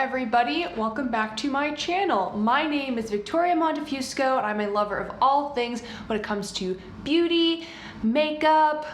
everybody, welcome back to my channel. My name is Victoria Montefusco and I'm a lover of all things when it comes to beauty, makeup,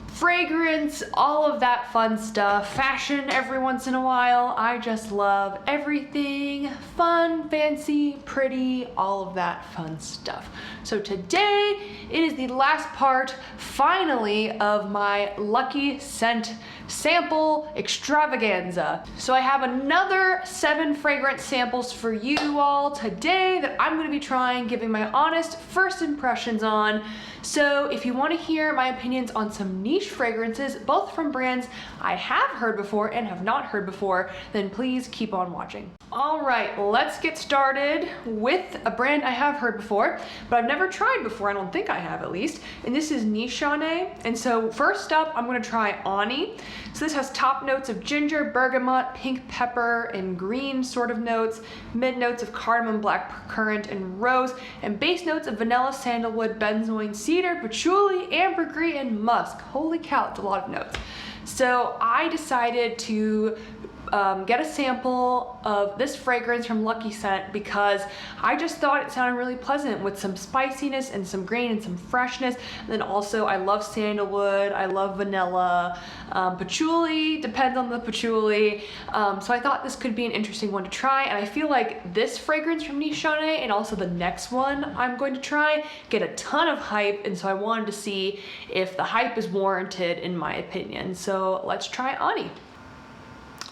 fragrance, all of that fun stuff, fashion every once in a while. I just love everything fun, fancy, pretty, all of that fun stuff. So today it is the last part, finally, of my LuckyScent sample extravaganza. So I have another 7 fragrance samples for you all today that I'm going to be trying, giving my honest first impressions on. So if you want to hear my opinions on some niche fragrances, both from brands I have heard before and have not heard before, then please keep on watching. All right, let's get started with a brand I have heard before, but I've never tried before. I don't think I have, at least. And this is Nishane. And so first up, I'm going to try Ani. So this has top notes of ginger, bergamot, pink pepper, and green sort of notes, mid notes of cardamom, black currant, and rose, and base notes of vanilla, sandalwood, benzoin, cedar, patchouli, ambergris, and musk. Holy cow, it's a lot of notes. So I decided to get a sample of this fragrance from LuckyScent because I just thought it sounded really pleasant with some spiciness and some green and some freshness. And then also I love sandalwood, I love vanilla, patchouli, depends on the patchouli. So I thought this could be an interesting one to try, and I feel like this fragrance from Nishane and also the next one I'm going to try get a ton of hype, and so I wanted to see if the hype is warranted in my opinion. So let's try Ani.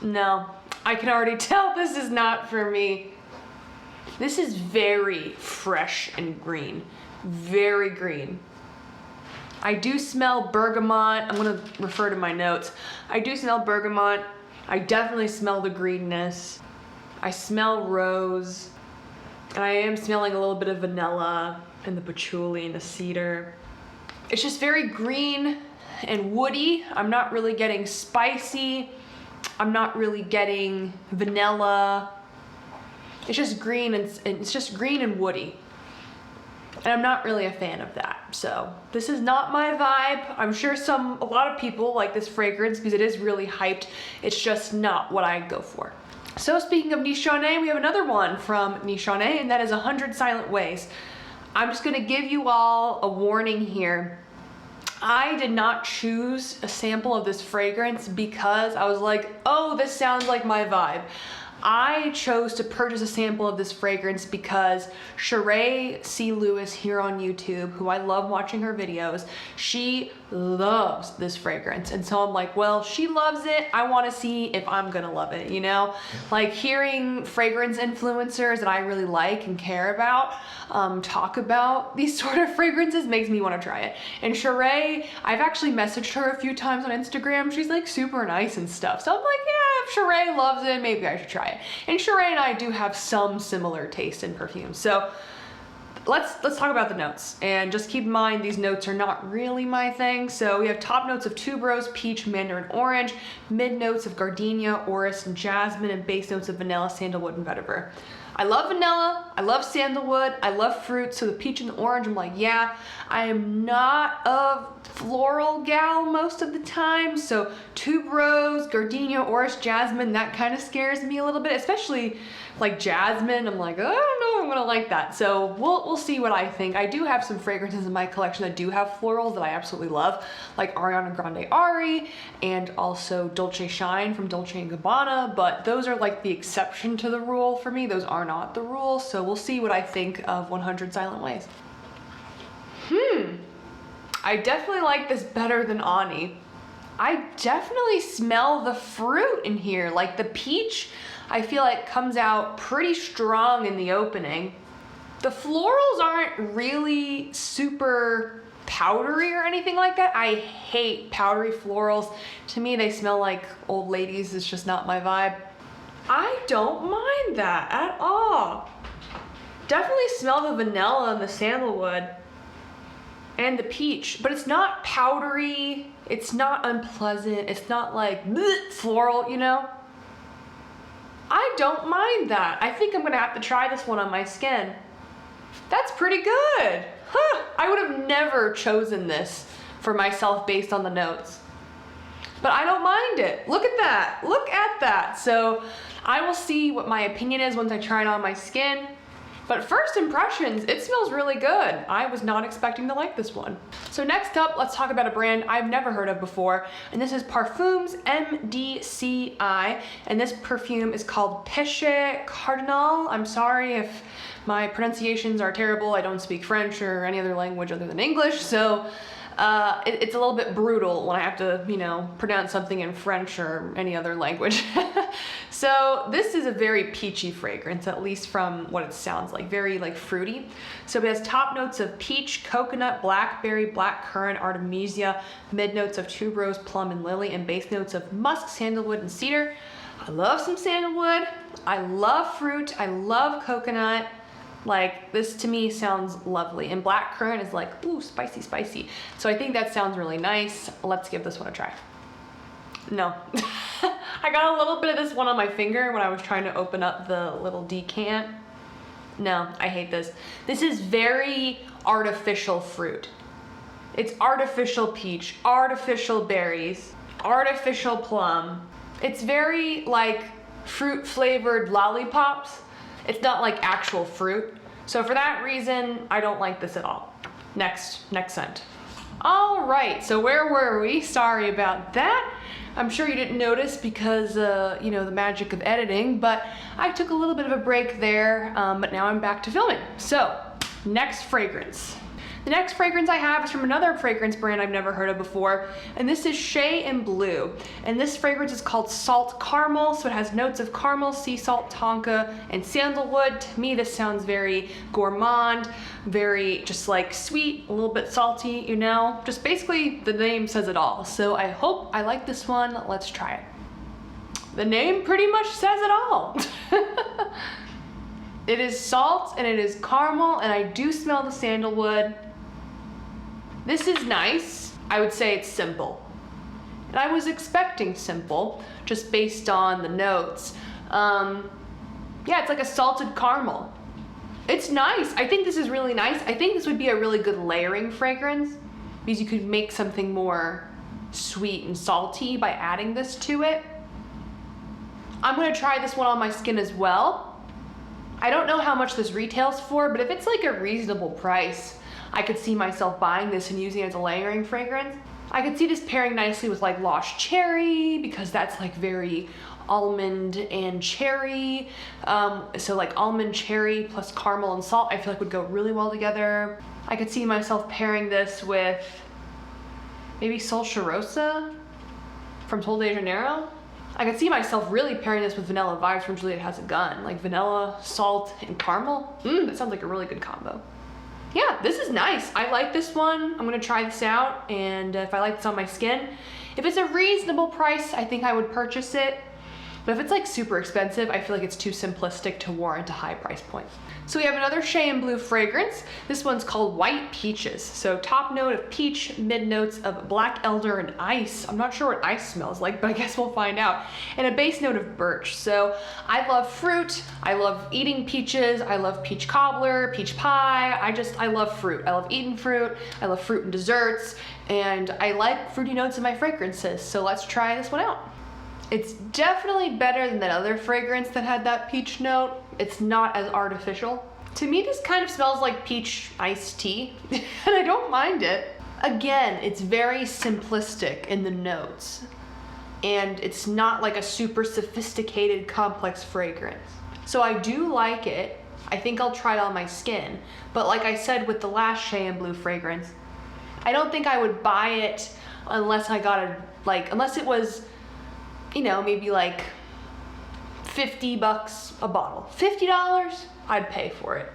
No, I can already tell this is not for me. This is very fresh and green, very green. I do smell bergamot. I'm gonna refer to my notes. I do smell bergamot. I definitely smell the greenness. I smell rose, and I am smelling a little bit of vanilla and the patchouli and the cedar. It's just very green and woody. I'm not really getting spicy. I'm not really getting vanilla. It's just green, and it's just green and woody. And I'm not really a fan of that. So this is not my vibe. I'm sure a lot of people like this fragrance because it is really hyped. It's just not what I go for. So speaking of Nishane, we have another one from Nishane, and that is 100 Silent Ways. I'm just gonna give you all a warning here. I did not choose a sample of this fragrance because I was like, oh, this sounds like my vibe. I chose to purchase a sample of this fragrance because Shea C. Lewis here on YouTube, who I love watching her videos, she loves this fragrance. And so I'm like, well, she loves it. I want to see if I'm gonna love it, you know? Like hearing fragrance influencers that I really like and care about talk about these sort of fragrances makes me want to try it. And Shea, I've actually messaged her a few times on Instagram. She's like super nice and stuff. So I'm like, yeah, if Shea loves it, maybe I should try it. And Shea and I do have some similar taste in perfume. So let's talk about the notes, and just keep in mind these notes are not really my thing. So we have top notes of tuberose, peach, mandarin orange, mid notes of gardenia, orris, and jasmine, and base notes of vanilla, sandalwood, and vetiver. I love vanilla, I love sandalwood, I love fruit, so the peach and the orange, I'm like, yeah. I am not a floral gal most of the time, so tuberose, gardenia, orris, jasmine, that kind of scares me a little bit, especially like jasmine. I'm like, I don't know if I'm gonna like that. So we'll see what I think. I do have some fragrances in my collection that do have florals that I absolutely love, like Ariana Grande Ari and also Dolce Shine from Dolce & Gabbana, but those are like the exception to the rule for me. Those are not the rule, so we'll see what I think of 100 Silent Ways. I definitely like this better than Ani. I definitely smell the fruit in here, like the peach. I feel like comes out pretty strong in the opening. The florals aren't really super powdery or anything like that. I hate powdery florals. To me, they smell like old ladies. It's just not my vibe. I don't mind that at all. Definitely smell the vanilla and the sandalwood and the peach, but it's not powdery. It's not unpleasant. It's not like bleh, floral, you know? I don't mind that. I think I'm gonna have to try this one on my skin. That's pretty good. Huh, I would have never chosen this for myself based on the notes. but I don't mind it. Look at that, look at that. So I will see what my opinion is once I try it on my skin. But first impressions, it smells really good. I was not expecting to like this one. So next up, let's talk about a brand I've never heard of before, and this is Parfums MDCI, and this perfume is called Piscic Cardinal. I'm sorry if my pronunciations are terrible. I don't speak French or any other language other than English, so it's a little bit brutal when I have to, you know, pronounce something in French or any other language. So this is a very peachy fragrance, at least from what it sounds like, very like fruity. So it has top notes of peach, coconut, blackberry, blackcurrant, artemisia, mid notes of tuberose, plum, and lily, and base notes of musk, sandalwood, and cedar. I love some sandalwood. I love fruit. I love coconut. Like, this to me sounds lovely. And blackcurrant is like, ooh, spicy, spicy. So I think that sounds really nice. Let's give this one a try. No. I got a little bit of this one on my finger when I was trying to open up the little decant. No, I hate this. This is very artificial fruit. It's artificial peach, artificial berries, artificial plum. It's very like fruit flavored lollipops. It's not like actual fruit. So for that reason, I don't like this at all. Next scent. All right, so where were we? Sorry about that. I'm sure you didn't notice because, you know, the magic of editing, but I took a little bit of a break there, but now I'm back to filming. So, next fragrance. The next fragrance I have is from another fragrance brand I've never heard of before, and this is Shea in Blue. And this fragrance is called Salt Caramel, so it has notes of caramel, sea salt, tonka, and sandalwood. To me, this sounds very gourmand, very just like sweet, a little bit salty, you know? Just basically, the name says it all. So I hope I like this one. Let's try it. The name pretty much says it all. It is salt and it is caramel, and I do smell the sandalwood. This is nice. I would say it's simple. And I was expecting simple, just based on the notes. Yeah, it's like a salted caramel. It's nice. I think this is really nice. I think this would be a really good layering fragrance because you could make something more sweet and salty by adding this to it. I'm gonna try this one on my skin as well. I don't know how much this retails for, but if it's like a reasonable price, I could see myself buying this and using it as a layering fragrance. I could see this pairing nicely with like Lost Cherry because that's like very almond and cherry. So like almond, cherry plus caramel and salt, I feel like would go really well together. I could see myself pairing this with maybe Sol Charosa from Sol de Janeiro. I could see myself really pairing this with Vanilla Vibes from Juliet Has a Gun, like vanilla, salt, and caramel. That sounds like a really good combo. Yeah, this is nice. I like this one. I'm gonna try this out, and if I like this on my skin, if it's a reasonable price, I think I would purchase it. But if it's like super expensive, I feel like it's too simplistic to warrant a high price point. So we have another Shea in Blue fragrance. This one's called White Peaches. So top note of peach, mid notes of black elder and ice. I'm not sure what ice smells like, but I guess we'll find out. And a base note of birch. So I love fruit. I love eating peaches. I love peach cobbler, peach pie. I love fruit. I love eating fruit. I love fruit and desserts. And I like fruity notes in my fragrances. So let's try this one out. It's definitely better than that other fragrance that had that peach note. It's not as artificial. To me, this kind of smells like peach iced tea, and I don't mind it. Again, it's very simplistic in the notes, and it's not like a super sophisticated, complex fragrance. So I do like it. I think I'll try it on my skin, but like I said with the last Shea in Blue fragrance, I don't think I would buy it unless I got unless it was, you know, maybe like $50 a bottle. $50, I'd pay for it.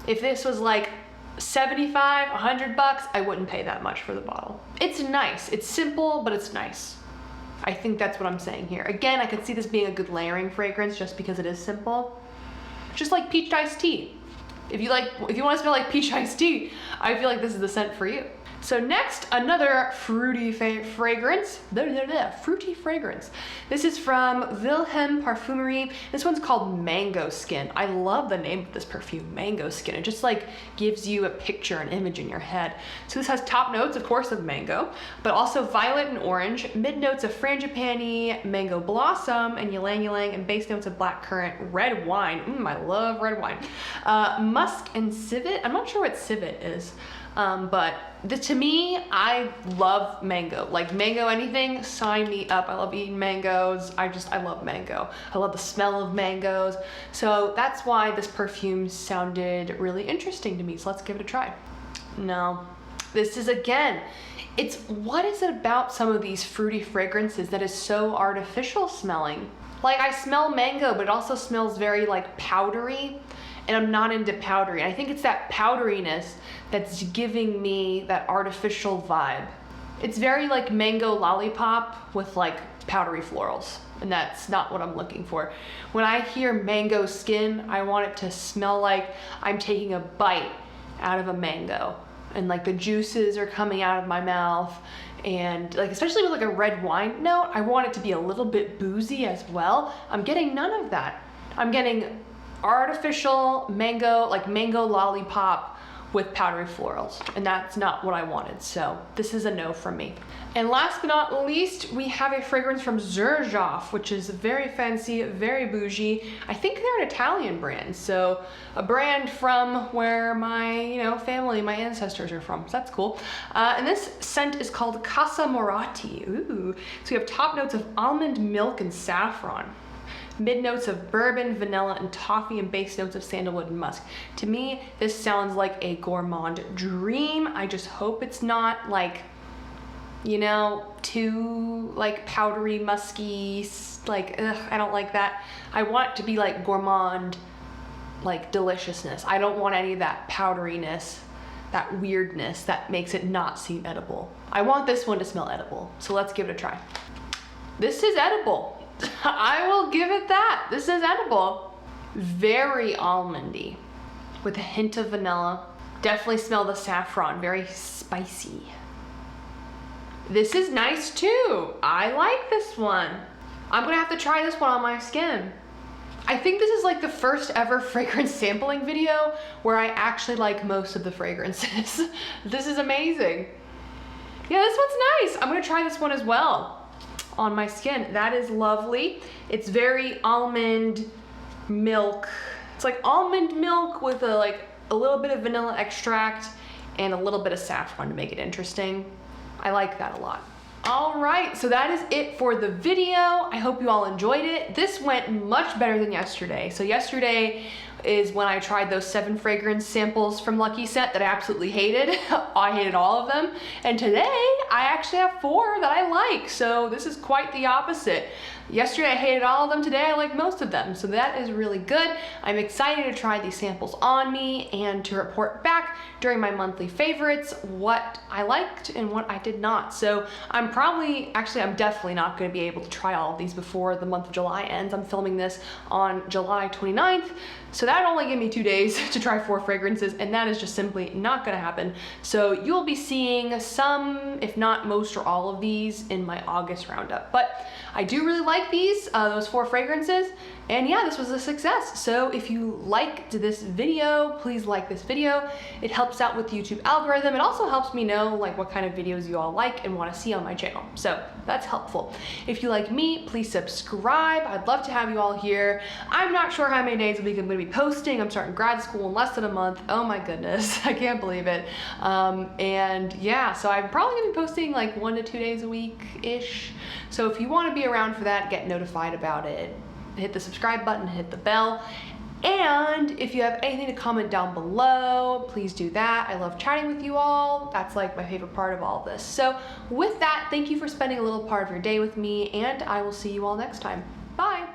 If this was like $75, $100, I wouldn't pay that much for the bottle. It's nice. It's simple, but it's nice. I think that's what I'm saying here. Again, I could see this being a good layering fragrance just because it is simple. Just like peach iced tea. If you want to smell like peach iced tea, I feel like this is the scent for you. So next, another fruity fragrance. Fruity fragrance. This is from Vilhelm Parfumerie. This one's called Mango Skin. I love the name of this perfume, Mango Skin. It just like gives you a picture, an image in your head. So this has top notes, of course, of mango, but also violet and orange, mid notes of frangipani, mango blossom, and ylang ylang, and base notes of blackcurrant, red wine. I love red wine. Musk and civet. I'm not sure what civet is. But to me, I love mango. Like mango anything, sign me up. I love eating mangoes. I love mango. I love the smell of mangoes. So that's why this perfume sounded really interesting to me. So let's give it a try. No, this is again, what is it about some of these fruity fragrances that is so artificial smelling? Like I smell mango, but it also smells very like powdery. And I'm not into powdery. I think it's that powderiness that's giving me that artificial vibe. It's very like mango lollipop with like powdery florals, and that's not what I'm looking for. When I hear mango skin, I want it to smell like I'm taking a bite out of a mango, and like the juices are coming out of my mouth, and like especially with like a red wine note, I want it to be a little bit boozy as well. I'm getting none of that. I'm getting artificial mango, like mango lollipop with powdery florals, and that's not what I wanted. So this is a no from me. And last but not least, we have a fragrance from Xerjoff, which is very fancy, very bougie. I think they're an Italian brand, so a brand from where my family, my ancestors are from. So that's cool. And this scent is called Casamorati. Ooh. So we have top notes of almond milk and saffron. Mid notes of bourbon, vanilla, and toffee, and base notes of sandalwood and musk. To me, this sounds like a gourmand dream. I just hope it's not like, too like powdery, musky, like, I don't like that. I want it to be like gourmand, like deliciousness. I don't want any of that powderiness, that weirdness that makes it not seem edible. I want this one to smell edible. So let's give it a try. This is edible. I will give it that. This is edible. Very almondy with a hint of vanilla. Definitely smell the saffron, very spicy. This is nice too. I like this one. I'm gonna have to try this one on my skin. I think this is like the first ever fragrance sampling video where I actually like most of the fragrances. This is amazing. Yeah, this one's nice. I'm gonna try this one as well on my skin. That is lovely. It's very almond milk. It's like almond milk with a little bit of vanilla extract and a little bit of saffron to make it interesting. I like that a lot. All right, so that is it for the video. I hope you all enjoyed it. This went much better than yesterday. So yesterday is when I tried those 7 fragrance samples from LuckyScent that I absolutely hated. I hated all of them. And today, I actually have 4 that I like. So this is quite the opposite. Yesterday I hated all of them, today I like most of them. So that is really good. I'm excited to try these samples on me and to report back during my monthly favorites what I liked and what I did not. So I'm definitely not going to be able to try all of these before the month of July ends. I'm filming this on July 29th. So that only gave me 2 days to try 4 fragrances, and that is just simply not gonna happen. So you'll be seeing some, if not most or all of these in my August roundup. But I do really like these, those 4 fragrances, and yeah, this was a success. So if you liked this video, please like this video. It helps out with the YouTube algorithm. It also helps me know like what kind of videos you all like and want to see on my channel. So that's helpful. If you like me, please subscribe. I'd love to have you all here. I'm not sure how many days a week I'm going to be posting. I'm starting grad school in less than a month. Oh my goodness, I can't believe it. And yeah, so I'm probably going to be posting like 1 to 2 days a week-ish. So if you want to be around for that, get notified about it. Hit the subscribe button, hit the bell. And if you have anything to comment down below, please do that. I love chatting with you all. That's like my favorite part of all of this. So with that, thank you for spending a little part of your day with me, and I will see you all next time. Bye.